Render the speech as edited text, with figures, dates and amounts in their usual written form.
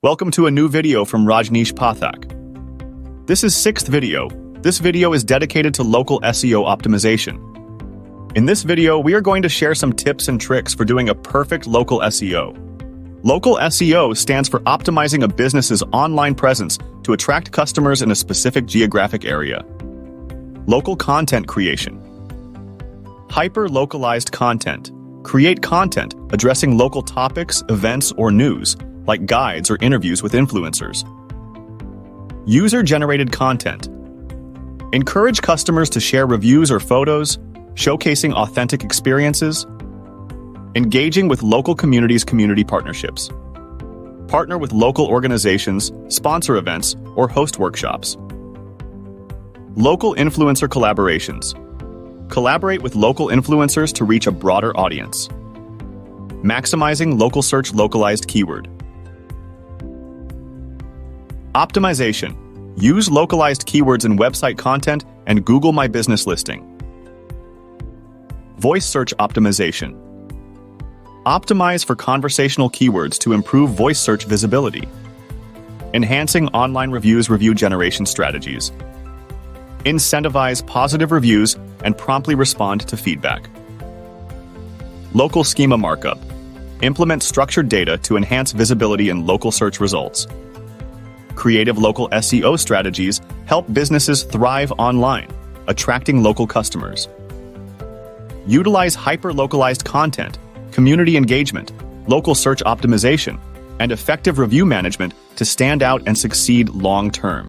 Welcome to a new video from Rajneesh Paathak. This is 6th video. This video is dedicated to local SEO optimization. In this video, we are going to share some tips and tricks for doing a perfect local SEO. Local SEO stands for optimizing a business's online presence to attract customers in a specific geographic area. Local content creation. Hyper-localized content. Create content addressing local topics, events, or news, like guides or interviews with influencers. User-generated content. Encourage customers to share reviews or photos, showcasing authentic experiences. Engaging with local communities' community partnerships. Partner with local organizations, sponsor events, or host workshops. Local influencer collaborations. Collaborate with local influencers to reach a broader audience. Maximizing local search localized keyword. Optimization. Use localized keywords in website content and Google My Business listing. Voice search optimization. Optimize for conversational keywords to improve voice search visibility. Enhancing online review generation strategies. Incentivize positive reviews and promptly respond to feedback. Local schema markup. Implement structured data to enhance visibility in local search results. Creative local SEO strategies help businesses thrive online, attracting local customers. Utilize hyper-localized content, community engagement, local search optimization, and effective review management to stand out and succeed long-term.